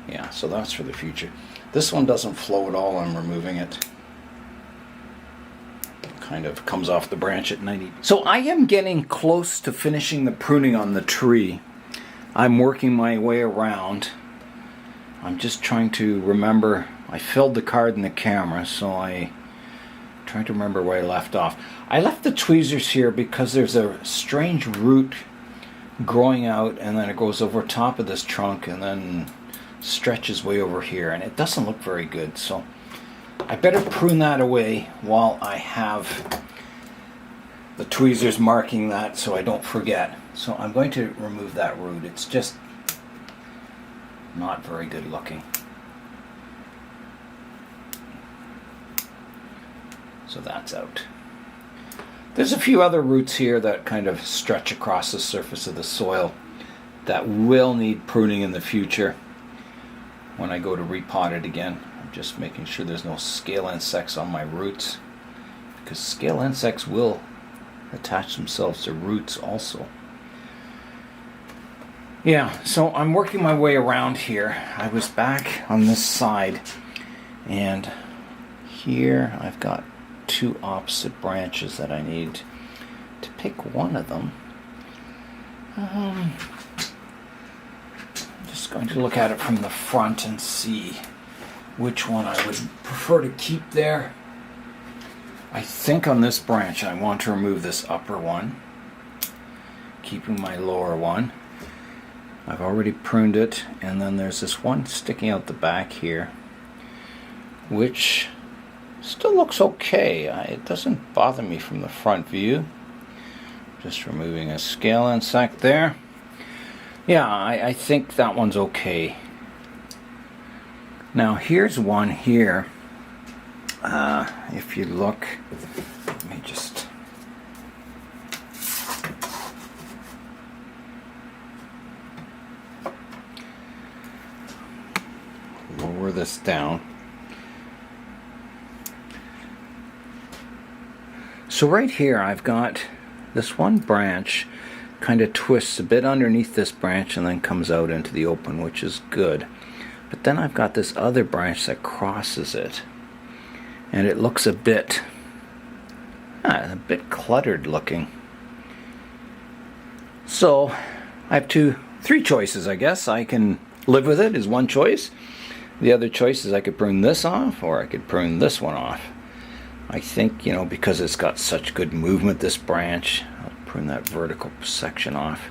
Yeah, so that's for the future. This one doesn't flow at all. I'm removing it. Kind of comes off the branch at 90. So I am getting close to finishing the pruning on the tree. I'm working my way around. I'm just trying to remember. I filled the card in the camera, so I trying to remember where I left off. I left the tweezers here because there's a strange root growing out, and then it goes over top of this trunk and then stretches way over here, and it doesn't look very good. So I better prune that away while I have the tweezers marking that so I don't forget. So I'm going to remove that root. It's just not very good looking. So that's out. There's a few other roots here that kind of stretch across the surface of the soil that will need pruning in the future when I go to repot it again. I'm just making sure there's no scale insects on my roots, because scale insects will attach themselves to roots also. Yeah, so I'm working my way around here. I was back on this side, and here I've got two opposite branches that I need to pick one of them. I'm just going to look at it from the front and see which one I would prefer to keep there. I think on this branch I want to remove this upper one, keeping my lower one. I've already pruned it, and then there's this one sticking out the back here, which still looks okay. It doesn't bother me from the front view. Just removing a scale insect there. Yeah, I think that one's okay. Now here's one here. If you look, let me just lower this down. So right here I've got this one branch kind of twists a bit underneath this branch and then comes out into the open, which is good. But then I've got this other branch that crosses it, and it looks a bit cluttered looking. So I have three choices, I guess. I can live with it is one choice. The other choice is I could prune this off, or I could prune this one off. I think, because it's got such good movement, this branch, I'll prune that vertical section off.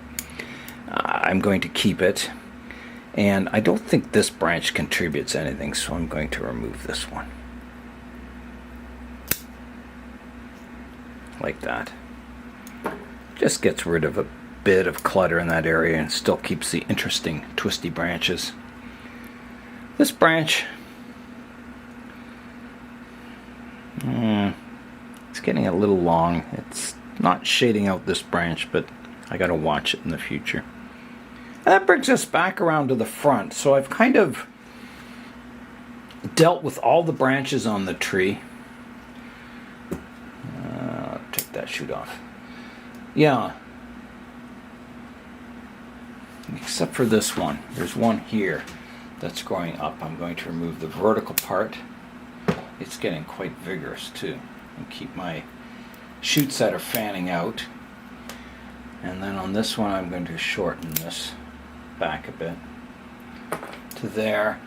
I'm going to keep it, and I don't think this branch contributes anything, so I'm going to remove this one. Like that. Just gets rid of a bit of clutter in that area and still keeps the interesting twisty branches. This branch, it's getting a little long. It's not shading out this branch, but I gotta watch it in the future. And that brings us back around to the front. So I've kind of dealt with all the branches on the tree. I'll take that shoot off. Yeah. Except for this one. There's one here that's growing up. I'm going to remove the vertical part it's getting quite vigorous too. And keep my shoots that are fanning out. And then on this one I'm going to shorten this back a bit to there.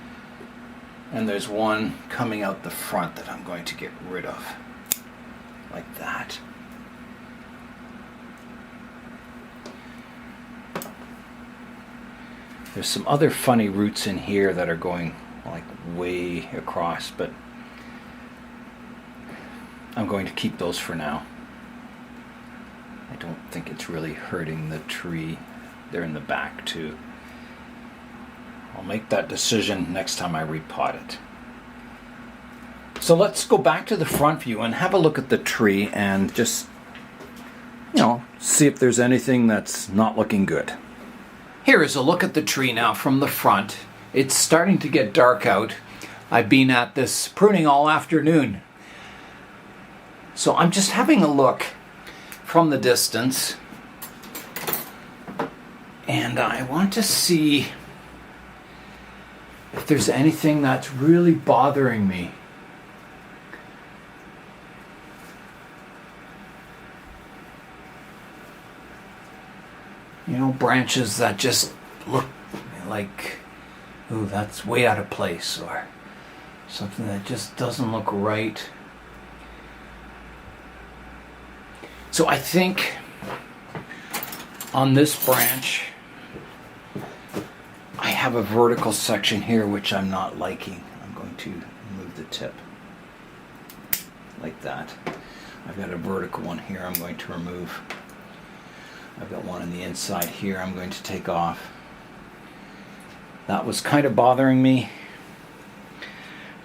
And there's one coming out the front that I'm going to get rid of. Like that. There's some other funny roots in here that are going like way across, but I'm going to keep those for now. I don't think it's really hurting the tree. They're in the back too. I'll make that decision next time I repot it. So let's go back to the front view and have a look at the tree and just, see if there's anything that's not looking good. Here is a look at the tree now from the front. It's starting to get dark out. I've been at this pruning all afternoon. So I'm just having a look from the distance. And I want to see if there's anything that's really bothering me. Branches that just look like, ooh, that's way out of place, or something that just doesn't look right. So I think on this branch, I have a vertical section here which I'm not liking. I'm going to remove the tip like that. I've got a vertical one here I'm going to remove. I've got one on the inside here I'm going to take off. That was kind of bothering me.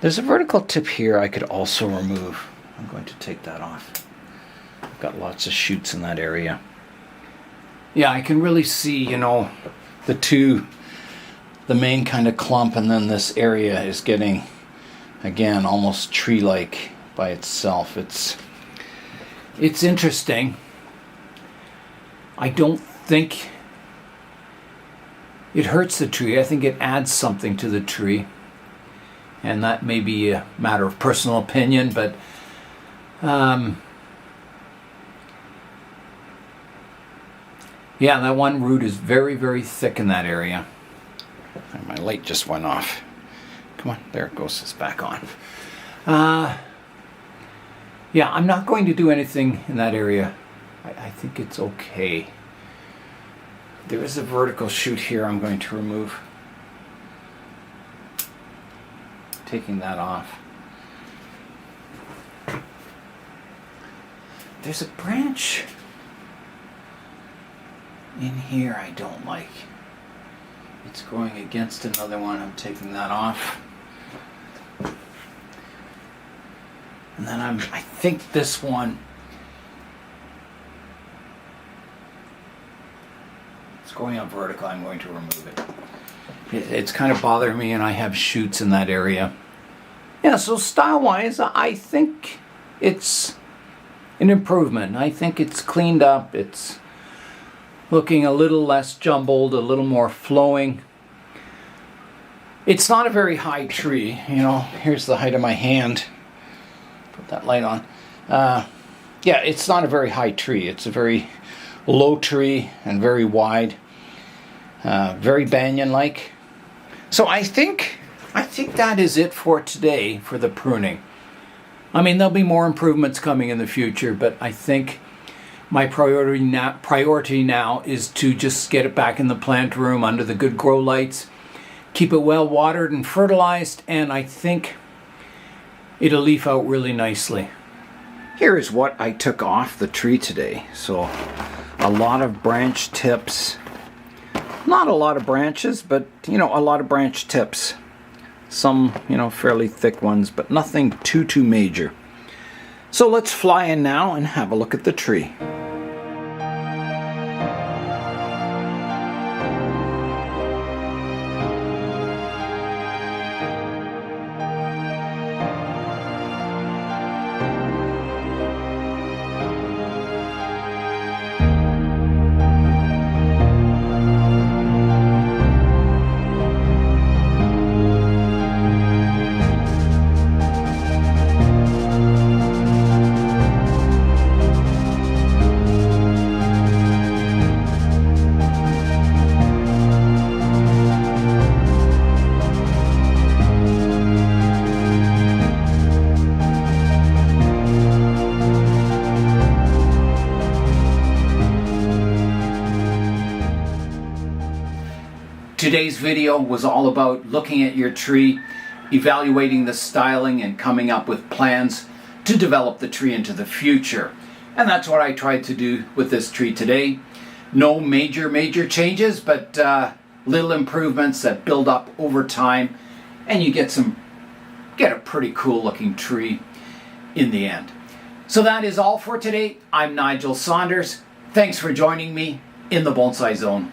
There's a vertical tip here I could also remove. I'm going to take that off. I've got lots of shoots in that area. Yeah, I can really see, the main kind of clump, and then this area is getting, again, almost tree-like by itself. It's interesting. I don't think it hurts the tree. I think it adds something to the tree. And that may be a matter of personal opinion, but yeah, that one root is very, very thick in that area. And my light just went off. Come on, there it goes. It's back on. Yeah, I'm not going to do anything in that area. I think it's okay. There is a vertical shoot here I'm going to remove. Taking that off. There's a branch in here I don't like. It's growing against another one. I'm taking that off. And then I think this one, it's going up vertical. I'm going to remove it. It's kind of bothering me, and I have shoots in that area. Yeah, so style-wise, I think it's an improvement. I think it's cleaned up. It's looking a little less jumbled, a little more flowing. It's not a very high tree. Here's the height of my hand. Put that light on. Yeah, it's not a very high tree. It's a very low tree and very wide. Very banyan-like. So I think that is it for today for the pruning. I mean, there'll be more improvements coming in the future, but I think my priority now is to just get it back in the plant room under the good grow lights, keep it well watered and fertilized, and I think it'll leaf out really nicely. Here is what I took off the tree today. So a lot of branch tips. Not a lot of branches, but a lot of branch tips. Some, fairly thick ones, but nothing too major. So let's fly in now and have a look at the tree. Today's video was all about looking at your tree, evaluating the styling, and coming up with plans to develop the tree into the future. And that's what I tried to do with this tree today. No major changes, but little improvements that build up over time, and you get a pretty cool looking tree in the end. So that is all for today. I'm Nigel Saunders. Thanks for joining me in the Bonsai Zone.